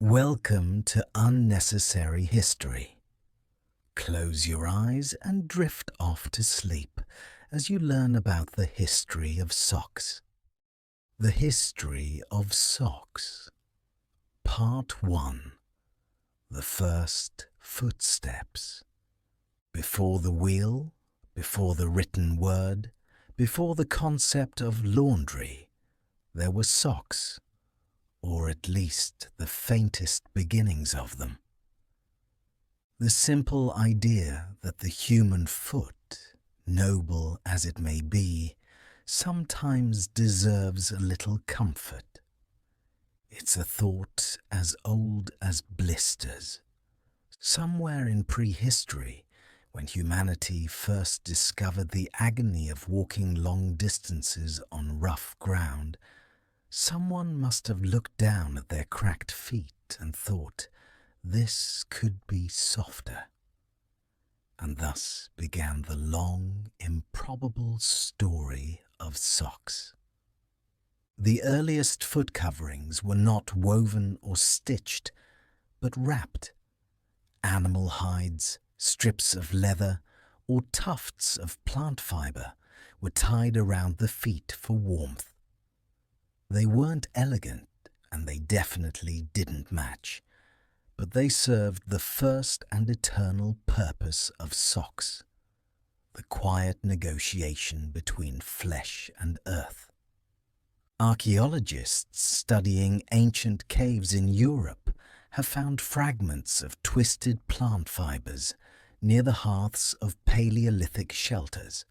Welcome to Unnecessary History. Close your eyes and drift off to sleep as you learn about the history of socks. The history of socks. Part 1. The first footsteps. Before the wheel, before the written word, before the concept of laundry, there were socks, or at least the faintest beginnings of them. The simple idea that the human foot, noble as it may be, sometimes deserves a little comfort. It's a thought as old as blisters. Somewhere in prehistory, when humanity first discovered the agony of walking long distances on rough ground, someone must have looked down at their cracked feet and thought, this could be softer. And thus began the long, improbable story of socks. The earliest foot coverings were not woven or stitched, but wrapped. Animal hides, strips of leather, or tufts of plant fiber were tied around the feet for warmth. They weren't elegant, and they definitely didn't match, but they served the first and eternal purpose of socks, the quiet negotiation between flesh and earth. Archaeologists studying ancient caves in Europe have found fragments of twisted plant fibers near the hearths of Paleolithic shelters.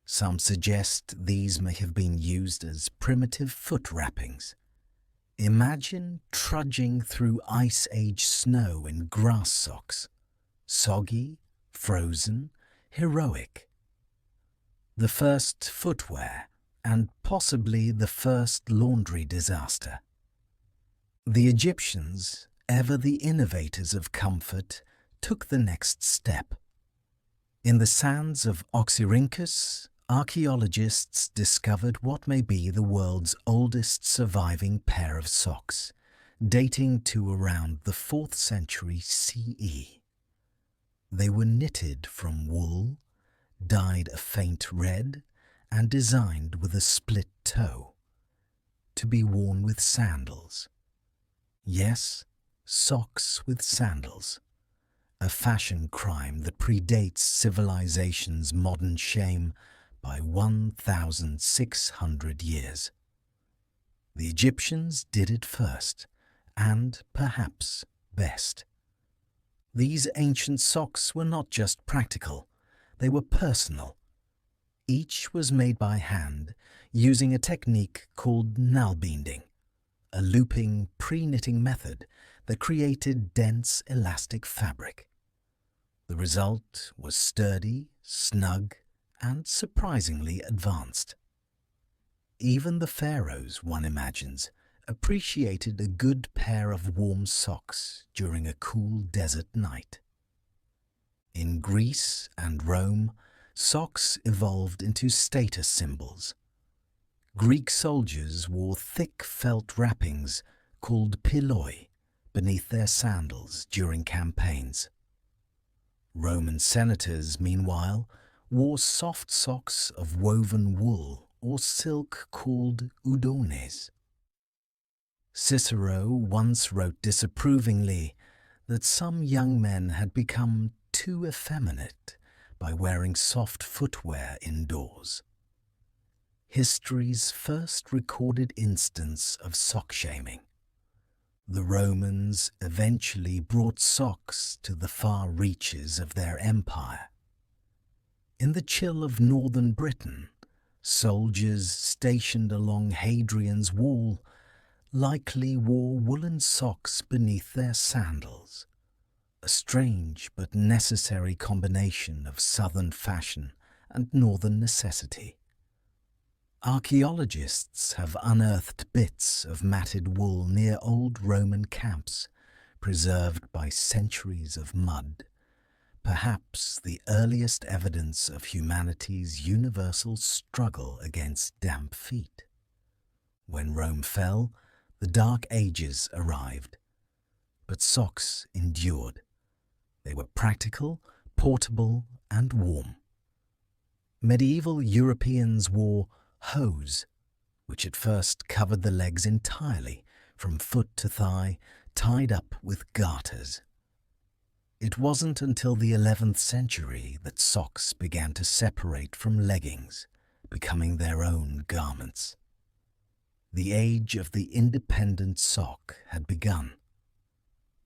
Some suggest these may have been used as primitive foot wrappings. Imagine trudging through Ice Age snow in grass socks, soggy, frozen, heroic. The first footwear, and possibly the first laundry disaster. The Egyptians, ever the innovators of comfort, took the next step. In the sands of Oxyrhynchus, archaeologists discovered what may be the world's oldest surviving pair of socks, dating to around the 4th century CE. They were knitted from wool, dyed a faint red, and designed with a split toe, to be worn with sandals. Yes, socks with sandals. A fashion crime that predates civilization's modern shame by 1,600 years. The Egyptians did it first, and perhaps best. These ancient socks were not just practical, they were personal. Each was made by hand using a technique called null-binding, a looping pre-knitting method that created dense elastic fabric. The result was sturdy, snug, and surprisingly advanced. Even the pharaohs, one imagines, appreciated a good pair of warm socks during a cool desert night. In Greece and Rome, socks evolved into status symbols. Greek soldiers wore thick felt wrappings called pilloi beneath their sandals during campaigns. Roman senators, meanwhile, wore soft socks of woven wool or silk called udones. Cicero once wrote disapprovingly that some young men had become too effeminate by wearing soft footwear indoors. History's first recorded instance of sock shaming. The Romans eventually brought socks to the far reaches of their empire. In the chill of northern Britain, soldiers stationed along Hadrian's wall likely wore woolen socks beneath their sandals, a strange but necessary combination of southern fashion and northern necessity. Archaeologists have unearthed bits of matted wool near old Roman camps, preserved by centuries of mud, perhaps the earliest evidence of humanity's universal struggle against damp feet. When Rome fell, the Dark Ages arrived, but socks endured. They were practical, portable, and warm. Medieval Europeans wore hose, which at first covered the legs entirely, from foot to thigh, tied up with garters. It wasn't until the 11th century that socks began to separate from leggings, becoming their own garments. The age of the independent sock had begun.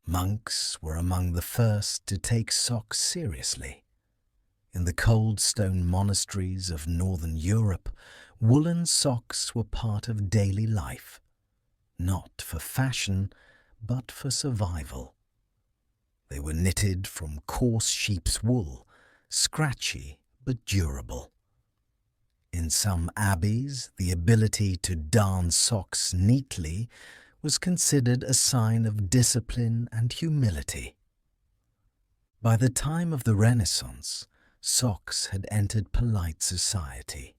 Monks were among the first to take socks seriously. In the cold stone monasteries of northern Europe, woolen socks were part of daily life, not for fashion, but for survival. They were knitted from coarse sheep's wool, scratchy but durable. In some abbeys, the ability to darn socks neatly was considered a sign of discipline and humility. By the time of the Renaissance, socks had entered polite society.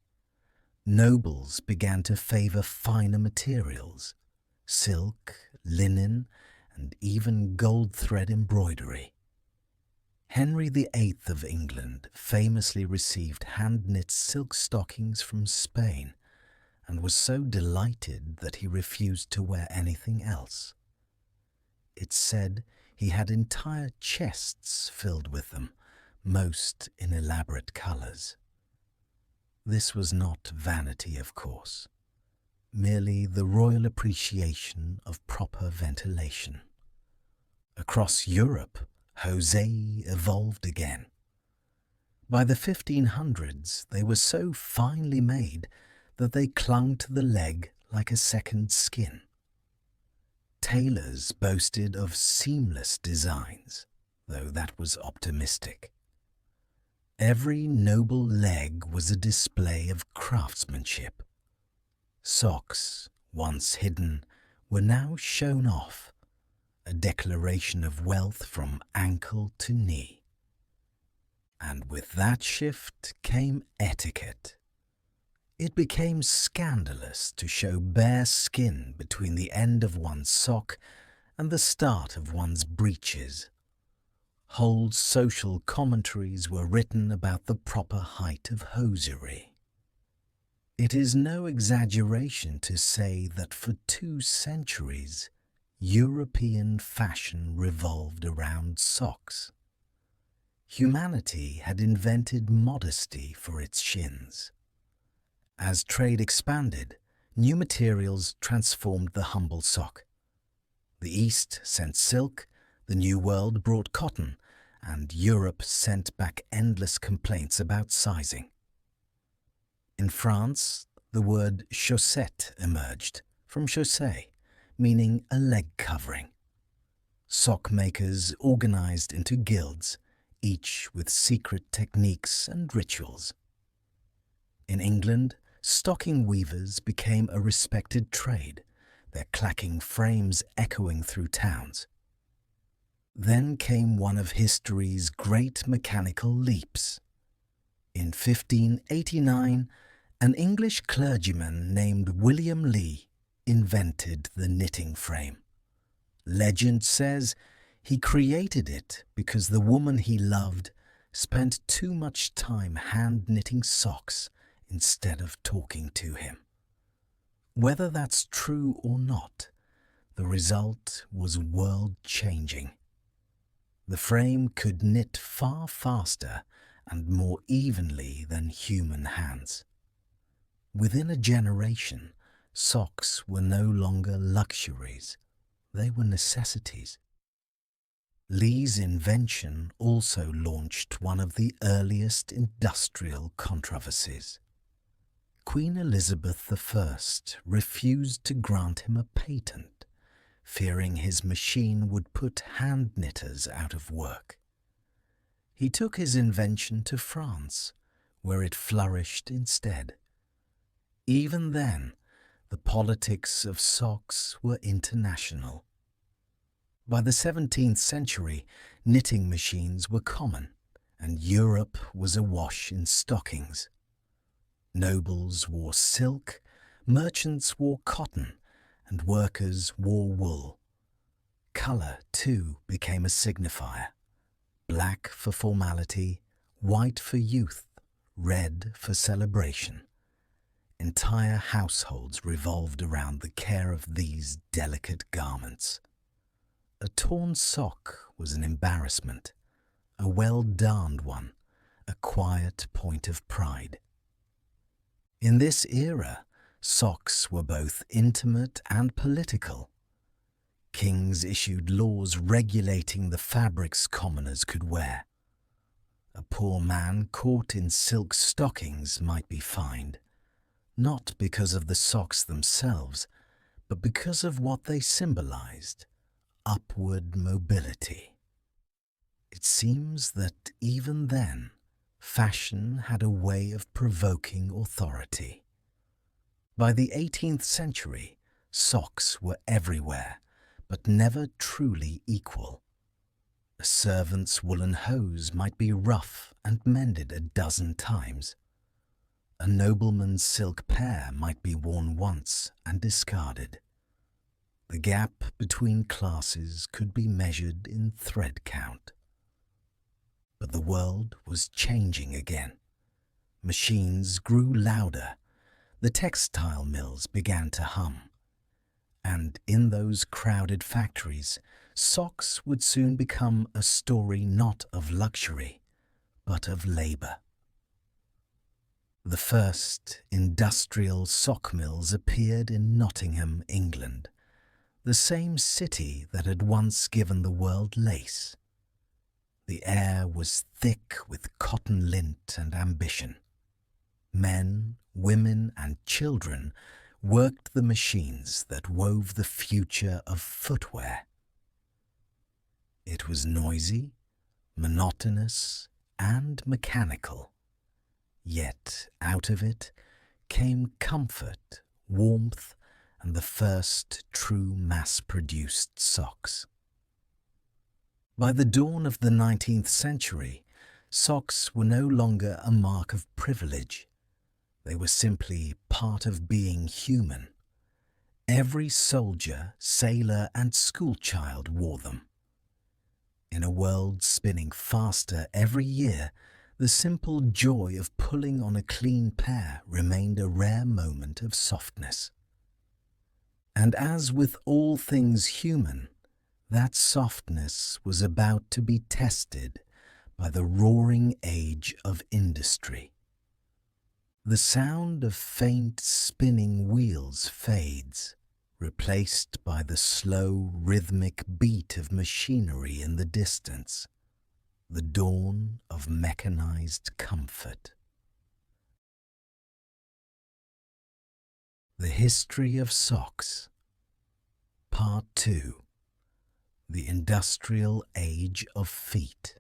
Nobles began to favor finer materials, silk, linen, and even gold thread embroidery. Henry VIII of England famously received hand-knit silk stockings from Spain and was so delighted that he refused to wear anything else. It's said he had entire chests filled with them, most in elaborate colours. This was not vanity, of course, merely the royal appreciation of proper ventilation. Across Europe, hosea evolved again. By the 1500s, they were so finely made that they clung to the leg like a second skin. Tailors boasted of seamless designs, though that was optimistic. Every noble leg was a display of craftsmanship. Socks, once hidden, were now shown off, a declaration of wealth from ankle to knee. And with that shift came etiquette. It became scandalous to show bare skin between the end of one's sock and the start of one's breeches. Whole social commentaries were written about the proper height of hosiery. It is no exaggeration to say that for 2 centuries, European fashion revolved around socks. Humanity had invented modesty for its shins. As trade expanded, new materials transformed the humble sock. The East sent silk, the New World brought cotton, and Europe sent back endless complaints about sizing. In France, the word chaussette emerged from chaussée, meaning a leg covering. Sock makers organized into guilds, each with secret techniques and rituals. In England, stocking weavers became a respected trade, their clacking frames echoing through towns. Then came one of history's great mechanical leaps. In 1589, an English clergyman named William Lee invented the knitting frame. Legend says he created it because the woman he loved spent too much time hand-knitting socks instead of talking to him. Whether that's true or not, the result was world-changing. The frame could knit far faster and more evenly than human hands. Within a generation, socks were no longer luxuries, they were necessities. Lee's invention also launched one of the earliest industrial controversies. Queen Elizabeth I refused to grant him a patent, fearing his machine would put hand knitters out of work. He took his invention to France, where it flourished instead. Even then, the politics of socks were international. By the 17th century, knitting machines were common, and Europe was awash in stockings. Nobles wore silk, merchants wore cotton, and workers wore wool. colour, too, became a signifier. Black for formality, white for youth, red for celebration. Entire households revolved around the care of these delicate garments. A torn sock was an embarrassment, a well-darned one, a quiet point of pride. In this era, socks were both intimate and political. Kings issued laws regulating the fabrics commoners could wear. A poor man caught in silk stockings might be fined, not because of the socks themselves, but because of what they symbolized: upward mobility. It seems that even then, fashion had a way of provoking authority. By the 18th century, socks were everywhere, but never truly equal. A servant's woolen hose might be rough and mended a dozen times. A nobleman's silk pair might be worn once and discarded. The gap between classes could be measured in thread count. But the world was changing again. Machines grew louder. The textile mills began to hum. And in those crowded factories, socks would soon become a story not of luxury, but of labour. The first industrial sock mills appeared in Nottingham, England, the same city that had once given the world lace. The air was thick with cotton lint and ambition. Men, women, and children worked the machines that wove the future of footwear. It was noisy, monotonous, and mechanical. Yet out of it came comfort, warmth, and the first true mass-produced socks. By the dawn of the 19th century, socks were no longer a mark of privilege. They were simply part of being human. Every soldier, sailor, and schoolchild wore them. In a world spinning faster every year, the simple joy of pulling on a clean pair remained a rare moment of softness. And as with all things human, that softness was about to be tested by the roaring age of industry. The sound of faint spinning wheels fades, replaced by the slow rhythmic beat of machinery in the distance, the dawn of mechanized comfort. The History of Socks. Part 2. The Industrial Age of Feet.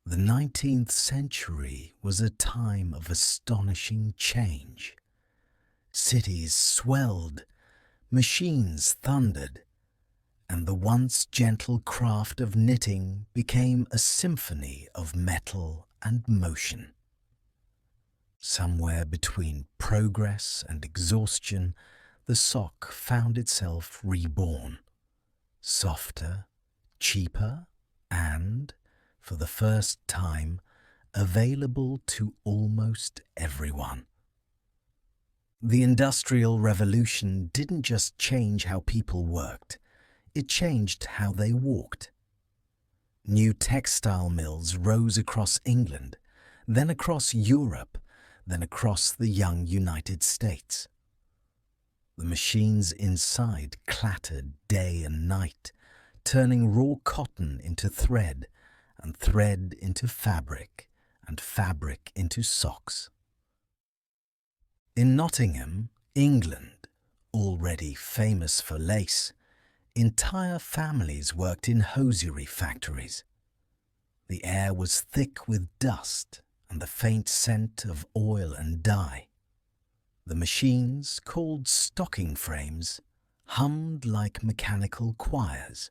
The 19th century was a time of astonishing change. Cities swelled, machines thundered, and the once gentle craft of knitting became a symphony of metal and motion. Somewhere between progress and exhaustion, the sock found itself reborn, softer, cheaper, and, for the first time, available to almost everyone. The Industrial Revolution didn't just change how people worked, it changed how they walked. New textile mills rose across England, then across Europe, then across the young United States. The machines inside clattered day and night, turning raw cotton into thread, and thread into fabric, and fabric into socks. In Nottingham, England, already famous for lace, entire families worked in hosiery factories. The air was thick with dust and the faint scent of oil and dye. The machines, called stocking frames, hummed like mechanical choirs.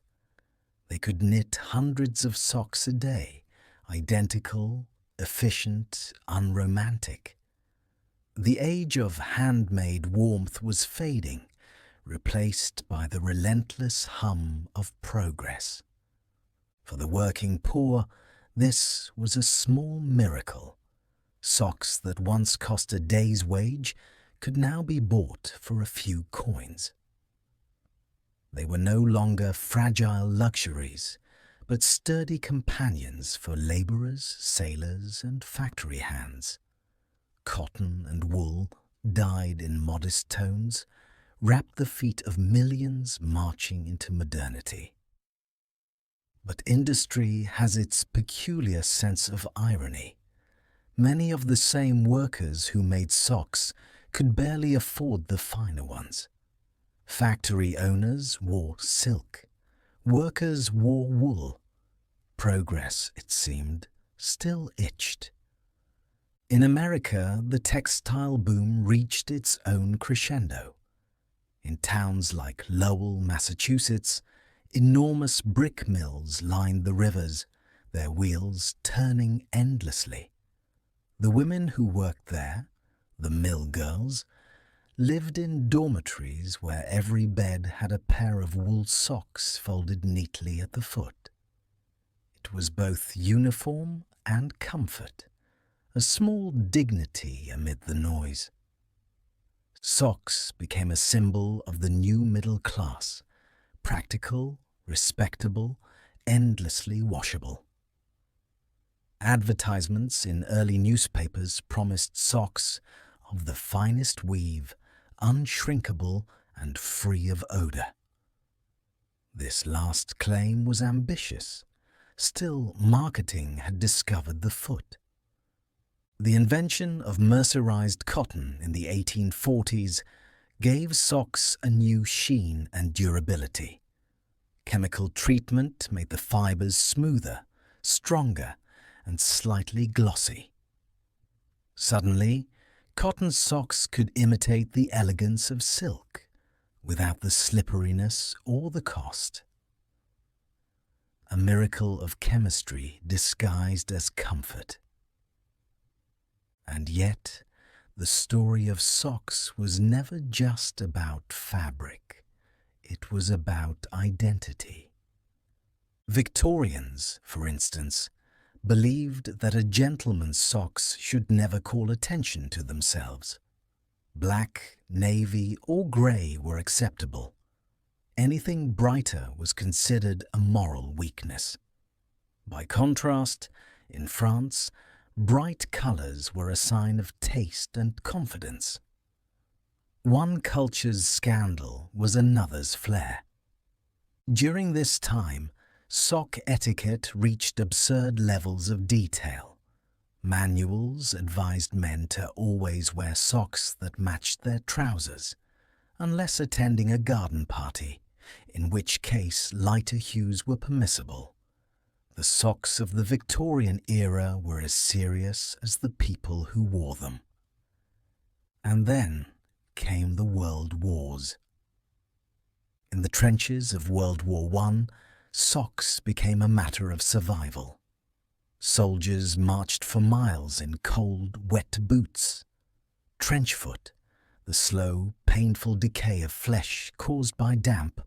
They could knit hundreds of socks a day, identical, efficient, unromantic. The age of handmade warmth was fading, replaced by the relentless hum of progress. For the working poor, this was a small miracle. Socks that once cost a day's wage could now be bought for a few coins. They were no longer fragile luxuries, but sturdy companions for labourers, sailors, and factory hands. Cotton and wool, dyed in modest tones, wrapped the feet of millions marching into modernity. But industry has its peculiar sense of irony. Many of the same workers who made socks could barely afford the finer ones. Factory owners wore silk. Workers wore wool. Progress, it seemed, still itched. In America, the textile boom reached its own crescendo. In towns like Lowell, Massachusetts, enormous brick mills lined the rivers, their wheels turning endlessly. The women who worked there, the mill girls, lived in dormitories where every bed had a pair of wool socks folded neatly at the foot. It was both uniform and comfort, a small dignity amid the noise. Socks became a symbol of the new middle class, practical, respectable, endlessly washable. Advertisements in early newspapers promised socks of the finest weave, unshrinkable and free of odour. This last claim was ambitious. Still, marketing had discovered the foot. The invention of mercerized cotton in the 1840s gave socks a new sheen and durability. Chemical treatment made the fibers smoother, stronger, and slightly glossy. Suddenly, cotton socks could imitate the elegance of silk, without the slipperiness or the cost. A miracle of chemistry disguised as comfort. And yet, the story of socks was never just about fabric. It was about identity. Victorians, for instance, believed that a gentleman's socks should never call attention to themselves. Black, navy, or grey were acceptable. Anything brighter was considered a moral weakness. By contrast, in France, bright colours were a sign of taste and confidence. One culture's scandal was another's flair. During this time, sock etiquette reached absurd levels of detail. Manuals advised men to always wear socks that matched their trousers, unless attending a garden party, in which case lighter hues were permissible. The socks of the Victorian era were as serious as the people who wore them. And then came the World Wars. In the trenches of World War I, socks became a matter of survival. Soldiers marched for miles in cold, wet boots. Trench foot, the slow, painful decay of flesh caused by damp,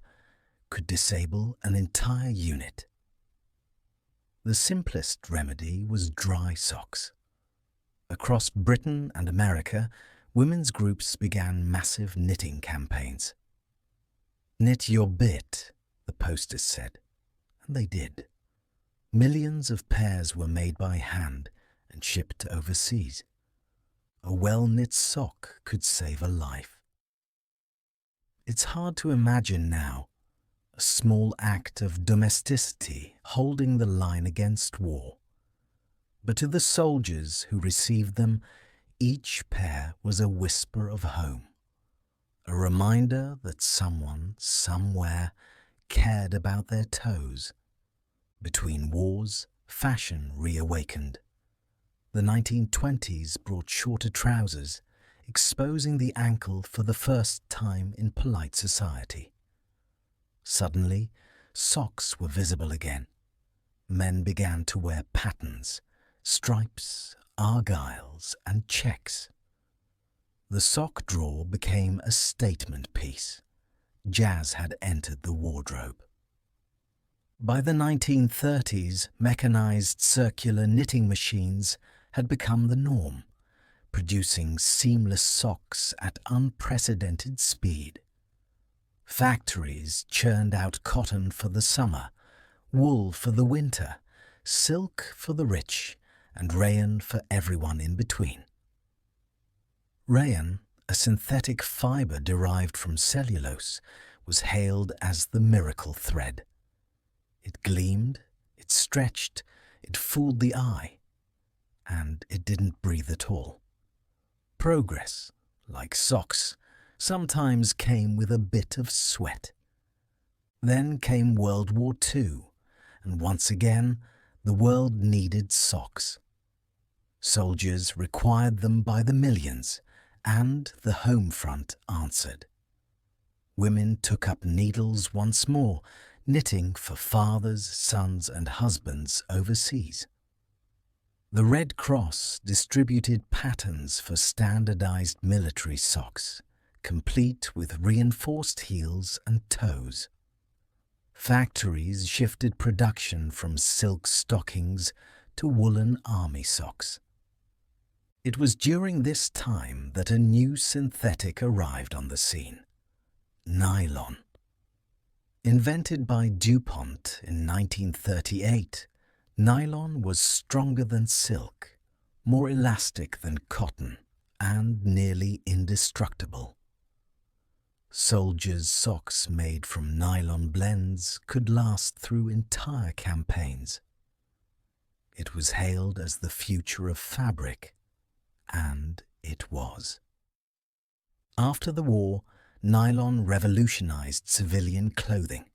could disable an entire unit. The simplest remedy was dry socks. Across Britain and America, women's groups began massive knitting campaigns. "Knit your bit," the posters said, and they did. Millions of pairs were made by hand and shipped overseas. A well-knit sock could save a life. It's hard to imagine now, a small act of domesticity holding the line against war. But to the soldiers who received them, each pair was a whisper of home, a reminder that someone, somewhere, cared about their toes. Between wars, fashion reawakened. The 1920s brought shorter trousers, exposing the ankle for the first time in polite society. Suddenly, socks were visible again. Men began to wear patterns, stripes, argyles, and checks. The sock drawer became a statement piece, jazz had entered the wardrobe. By the 1930s, mechanized circular knitting machines had become the norm, producing seamless socks at unprecedented speed. Factories churned out cotton for the summer, wool for the winter, silk for the rich, and rayon for everyone in between. Rayon, a synthetic fiber derived from cellulose, was hailed as the miracle thread. It gleamed, it stretched, it fooled the eye, and it didn't breathe at all. Progress, like socks, sometimes came with a bit of sweat. Then came World War II, and once again, the world needed socks. Soldiers required them by the millions, and the home front answered. Women took up needles once more, knitting for fathers, sons, and husbands overseas. The Red Cross distributed patterns for standardized military socks, complete with reinforced heels and toes. Factories shifted production from silk stockings to woolen army socks. It was during this time that a new synthetic arrived on the scene: nylon. Invented by DuPont in 1938, nylon was stronger than silk, more elastic than cotton, and nearly indestructible. Soldiers' socks made from nylon blends could last through entire campaigns. It was hailed as the future of fabric, and it was. After the war, nylon revolutionized civilian clothing.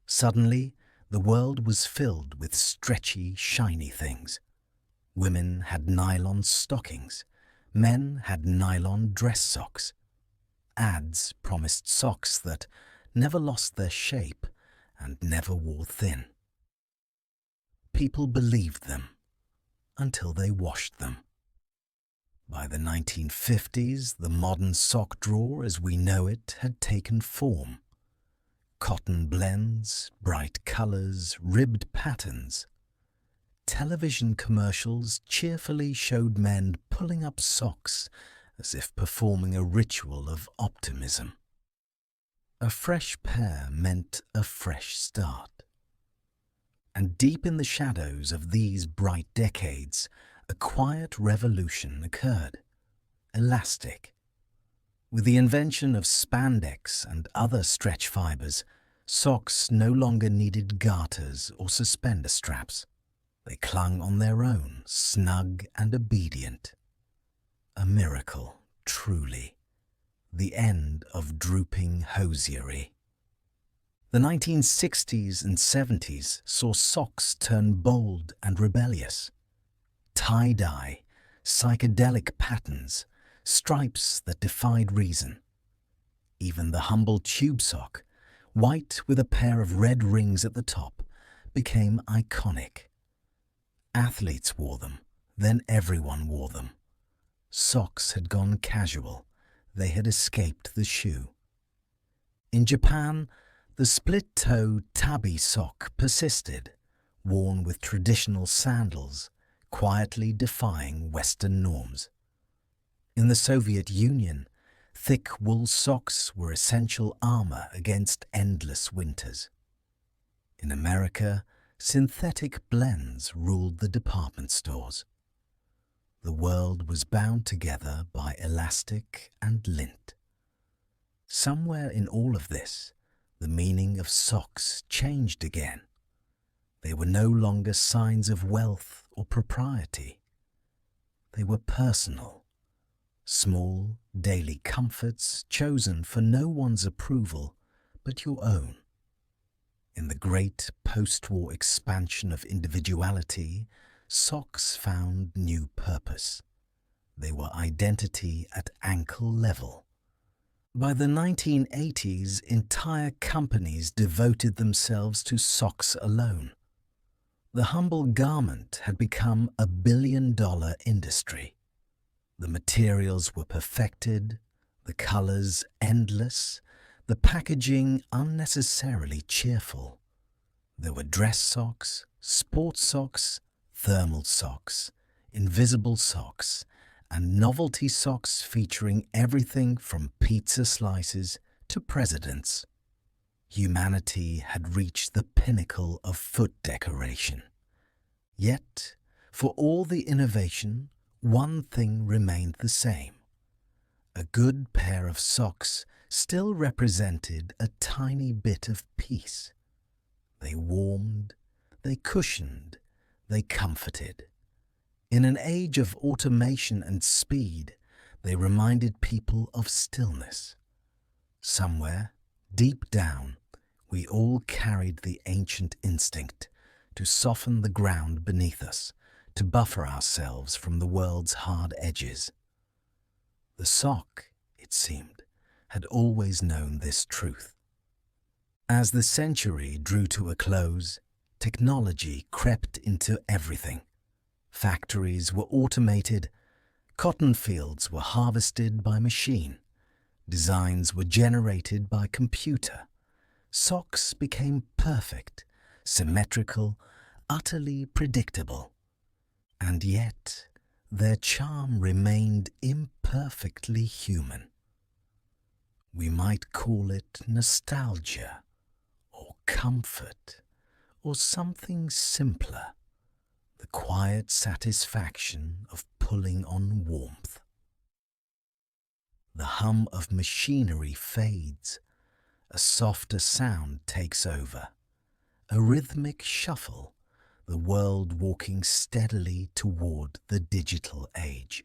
Suddenly, the world was filled with stretchy, shiny things. Women had nylon stockings. Men had nylon dress socks. Ads promised socks that never lost their shape and never wore thin. People believed them until they washed them. By the 1950s, the modern sock drawer as we know it had taken form. Cotton blends, bright colors, ribbed patterns. Television commercials cheerfully showed men pulling up socks as if performing a ritual of optimism. A fresh pair meant a fresh start. And deep in the shadows of these bright decades, a quiet revolution occurred: elastic. With the invention of spandex and other stretch fibers, socks no longer needed garters or suspender straps. They clung on their own, snug and obedient. A miracle, truly. The end of drooping hosiery. The 1960s and 70s saw socks turn bold and rebellious. Tie-dye, psychedelic patterns, stripes that defied reason. Even the humble tube sock, white with a pair of red rings at the top, became iconic. Athletes wore them, then everyone wore them. Socks had gone casual. They had escaped the shoe. In Japan, the split-toe tabi sock persisted, worn with traditional sandals, quietly defying Western norms. In the Soviet Union, thick wool socks were essential armor against endless winters. In America, synthetic blends ruled the department stores. The world was bound together by elastic and lint. Somewhere in all of this, the meaning of socks changed again. They were no longer signs of wealth or propriety. They were personal, small, daily comforts chosen for no one's approval but your own. In the great post-war expansion of individuality, socks found new purpose. They were identity at ankle level. By the 1980s, entire companies devoted themselves to socks alone. The humble garment had become a billion-dollar industry. The materials were perfected, the colors endless, the packaging unnecessarily cheerful. There were dress socks, sports socks, thermal socks, invisible socks, and novelty socks featuring everything from pizza slices to presidents. Humanity had reached the pinnacle of foot decoration. Yet, for all the innovation, one thing remained the same. A good pair of socks still represented a tiny bit of peace. They warmed, they cushioned, they comforted. In an age of automation and speed, they reminded people of stillness. Somewhere, deep down, we all carried the ancient instinct to soften the ground beneath us, to buffer ourselves from the world's hard edges. The sock, it seemed, had always known this truth. As the century drew to a close, technology crept into everything. Factories were automated, cotton fields were harvested by machine, designs were generated by computer. Socks became perfect, symmetrical, utterly predictable. And yet, their charm remained imperfectly human. We might call it nostalgia, or comfort, or something simpler, the quiet satisfaction of pulling on warmth. The hum of machinery fades, a softer sound takes over, a rhythmic shuffle, the world walking steadily toward the digital age.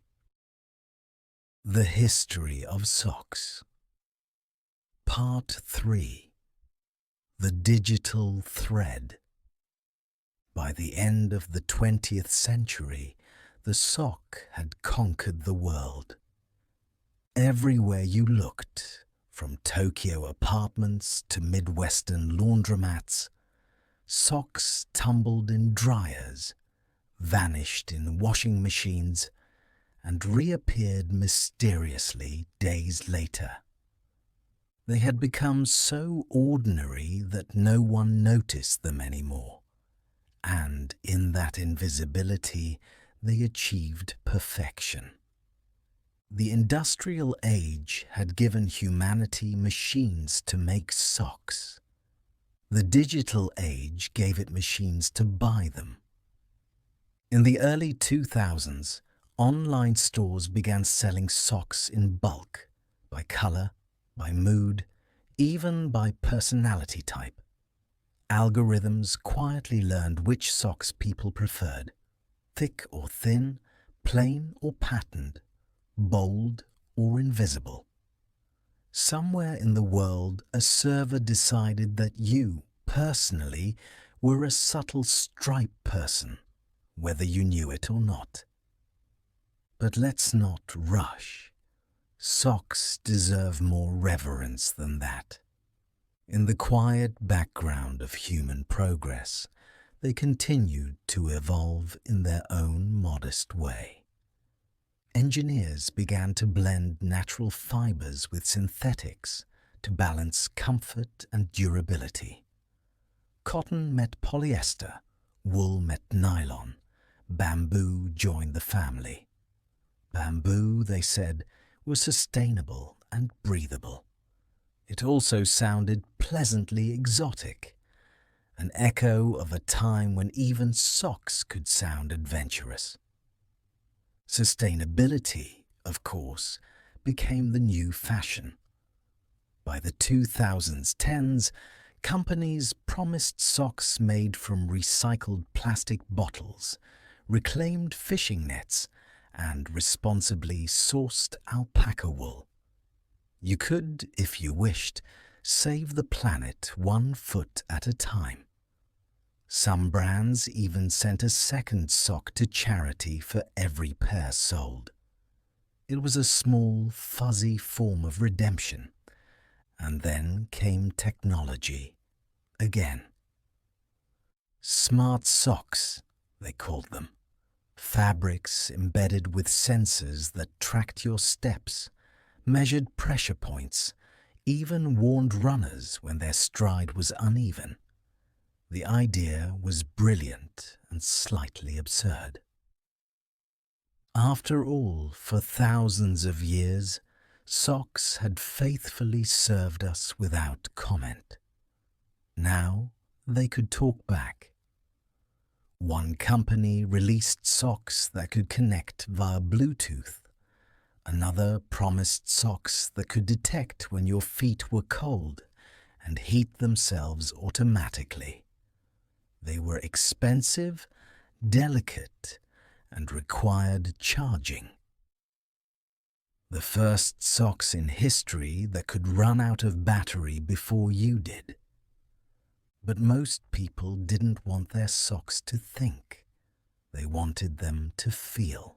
The history of socks. Part 3. The digital thread. By the end of the 20th century, the sock had conquered the world. Everywhere you looked, from Tokyo apartments to Midwestern laundromats, socks tumbled in dryers, vanished in washing machines, and reappeared mysteriously days later. They had become so ordinary that no one noticed them anymore, and in that invisibility they achieved perfection. The industrial age had given humanity machines to make socks. The digital age gave it machines to buy them. In the early 2000s, online stores began selling socks in bulk, by color, by mood, even by personality type. Algorithms quietly learned which socks people preferred, thick or thin, plain or patterned, bold or invisible. Somewhere in the world, a server decided that you, personally, were a subtle stripe person, whether you knew it or not. But let's not rush. Socks deserve more reverence than that. In the quiet background of human progress, they continued to evolve in their own modest way. Engineers began to blend natural fibers with synthetics to balance comfort and durability. Cotton met polyester, wool met nylon, bamboo joined the family. Bamboo, they said, was sustainable and breathable. It also sounded pleasantly exotic, an echo of a time when even socks could sound adventurous. Sustainability, of course, became the new fashion. By the 2010s, companies promised socks made from recycled plastic bottles, reclaimed fishing nets, and responsibly sourced alpaca wool. You could, if you wished, save the planet 1 foot at a time. Some brands even sent a second sock to charity for every pair sold. It was a small, fuzzy form of redemption. And then came technology again. Smart socks, they called them. Fabrics embedded with sensors that tracked your steps, measured pressure points, even warned runners when their stride was uneven. The idea was brilliant and slightly absurd. After all, for thousands of years, socks had faithfully served us without comment. Now they could talk back. One company released socks that could connect via Bluetooth. Another promised socks that could detect when your feet were cold and heat themselves automatically. They were expensive, delicate, and required charging. The first socks in history that could run out of battery before you did. But most people didn't want their socks to think. They wanted them to feel.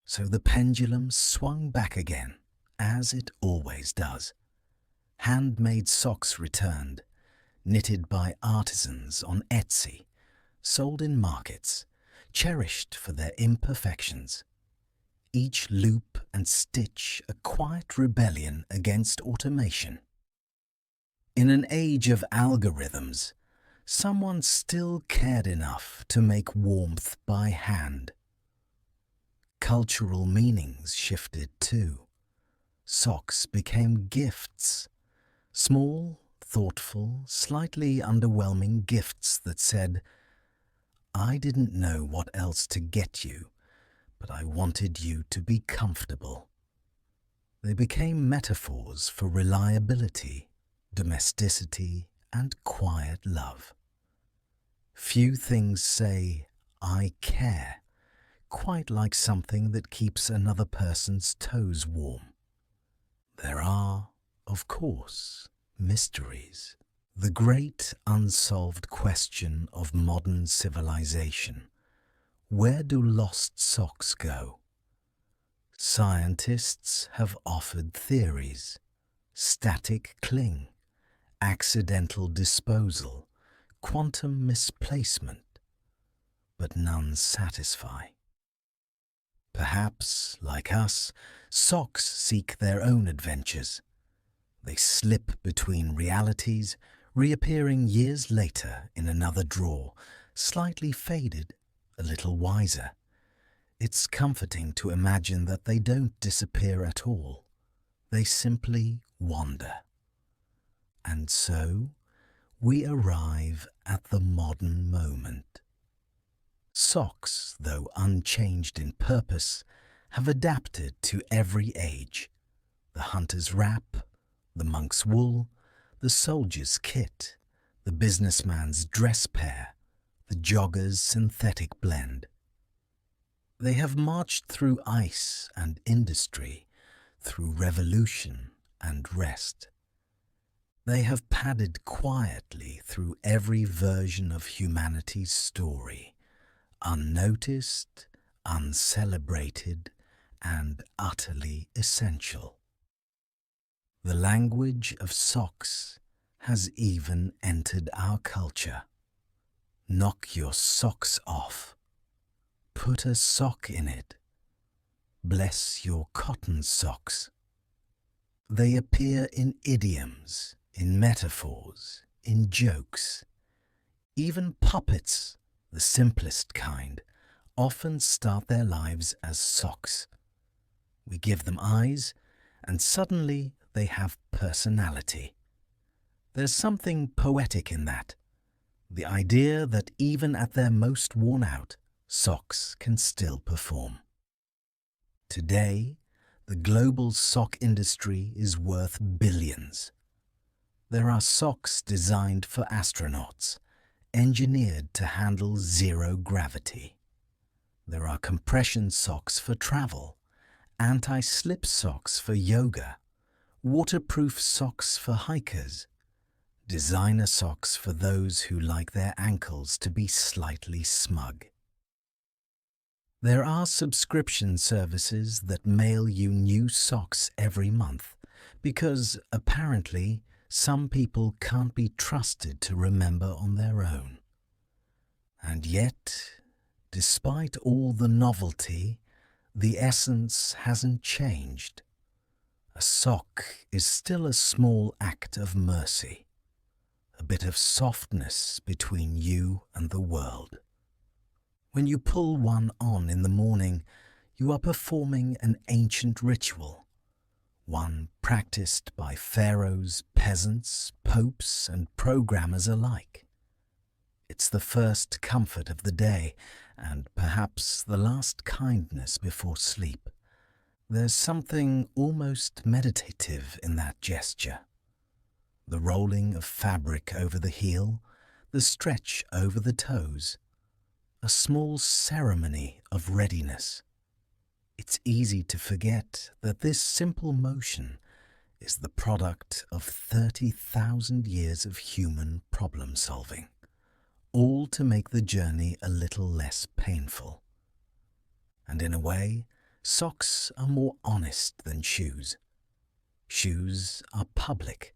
So the pendulum swung back again, as it always does. Handmade socks returned, knitted by artisans on Etsy, sold in markets, cherished for their imperfections. Each loop and stitch a quiet rebellion against automation. In an age of algorithms, someone still cared enough to make warmth by hand. Cultural meanings shifted too. Socks became gifts. Small, thoughtful, slightly underwhelming gifts that said, "I didn't know what else to get you, but I wanted you to be comfortable." They became metaphors for reliability, domesticity, and quiet love. Few things say, "I care," quite like something that keeps another person's toes warm. There are, of course, mysteries. The great unsolved question of modern civilization. Where do lost socks go? Scientists have offered theories. Static cling, accidental disposal, quantum misplacement, but none satisfy. Perhaps, like us, socks seek their own adventures. They slip between realities, reappearing years later in another drawer, slightly faded, a little wiser. It's comforting to imagine that they don't disappear at all. They simply wander. And so, we arrive at the modern moment. Socks, though unchanged in purpose, have adapted to every age. The hunter's wrap, the monk's wool, the soldier's kit, the businessman's dress pair, the jogger's synthetic blend. They have marched through ice and industry, through revolution and rest. They have padded quietly through every version of humanity's story, unnoticed, uncelebrated, and utterly essential. The language of socks has even entered our culture. Knock your socks off. Put a sock in it. Bless your cotton socks. They appear in idioms, in metaphors, in jokes. Even puppets, the simplest kind, often start their lives as socks. We give them eyes, and suddenly they have personality. There's something poetic in that. The idea that even at their most worn out, socks can still perform. Today, the global sock industry is worth billions. There are socks designed for astronauts, engineered to handle zero gravity. There are compression socks for travel, anti-slip socks for yoga, waterproof socks for hikers, designer socks for those who like their ankles to be slightly smug. There are subscription services that mail you new socks every month because, apparently, some people can't be trusted to remember on their own. And yet, despite all the novelty, the essence hasn't changed. A sock is still a small act of mercy, a bit of softness between you and the world. When you pull one on in the morning, you are performing an ancient ritual, one practiced by pharaohs, peasants, popes, and programmers alike. It's the first comfort of the day, and perhaps the last kindness before sleep. There's something almost meditative in that gesture. The rolling of fabric over the heel, the stretch over the toes, a small ceremony of readiness. It's easy to forget that this simple motion is the product of 30,000 years of human problem solving, all to make the journey a little less painful. And in a way, socks are more honest than shoes. Shoes are public.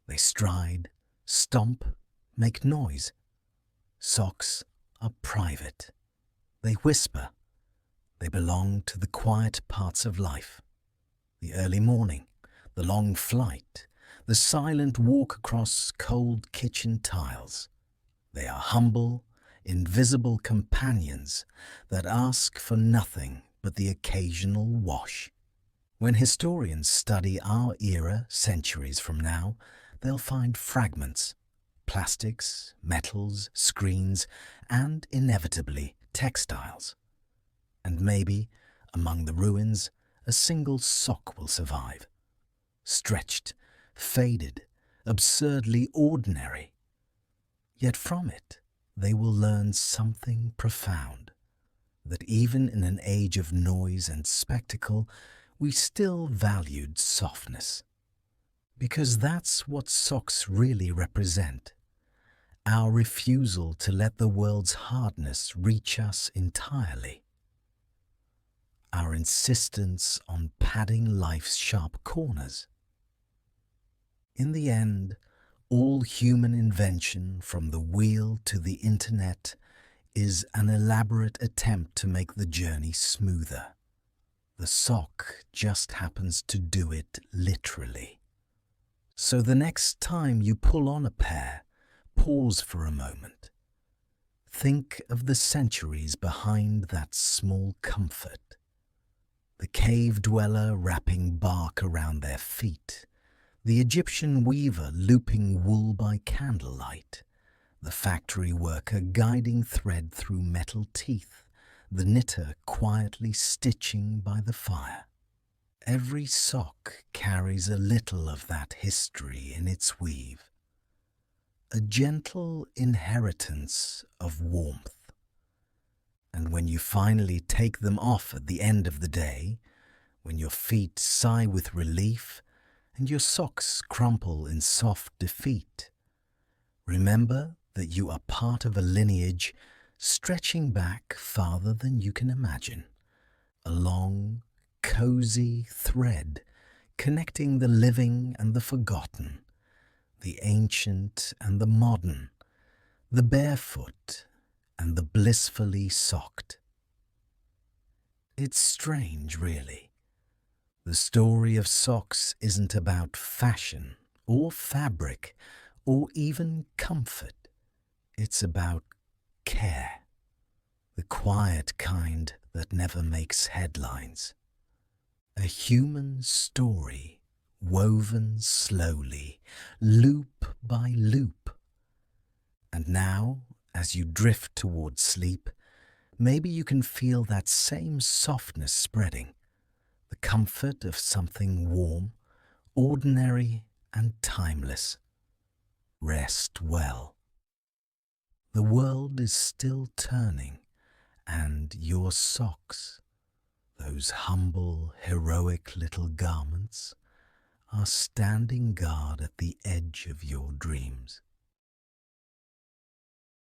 They stride, stomp, make noise. Socks are private. They whisper. They belong to the quiet parts of life. The early morning, the long flight, the silent walk across cold kitchen tiles. They are humble, invisible companions that ask for nothing but the occasional wash. When historians study our era centuries from now, they'll find fragments, plastics, metals, screens, and inevitably textiles. And maybe, among the ruins, a single sock will survive. Stretched, faded, absurdly ordinary. Yet from it, they will learn something profound, that even in an age of noise and spectacle, we still valued softness. Because that's what socks really represent. Our refusal to let the world's hardness reach us entirely. Our insistence on padding life's sharp corners. In the end, all human invention, from the wheel to the internet, is an elaborate attempt to make the journey smoother. The sock just happens to do it literally. So the next time you pull on a pair, pause for a moment. Think of the centuries behind that small comfort. The cave dweller wrapping bark around their feet, the Egyptian weaver looping wool by candlelight, the factory worker guiding thread through metal teeth, the knitter quietly stitching by the fire. Every sock carries a little of that history in its weave, a gentle inheritance of warmth. And when you finally take them off at the end of the day, when your feet sigh with relief and your socks crumple in soft defeat, remember that you are part of a lineage stretching back farther than you can imagine, a long, cozy thread connecting the living and the forgotten, the ancient and the modern, the barefoot and the blissfully socked. It's strange, really. The story of socks isn't about fashion or fabric or even comfort. It's about care, the quiet kind that never makes headlines. A human story woven slowly, loop by loop. And now, as you drift towards sleep, maybe you can feel that same softness spreading, the comfort of something warm, ordinary and timeless. Rest well. The world is still turning, and your socks, those humble, heroic little garments, are standing guard at the edge of your dreams.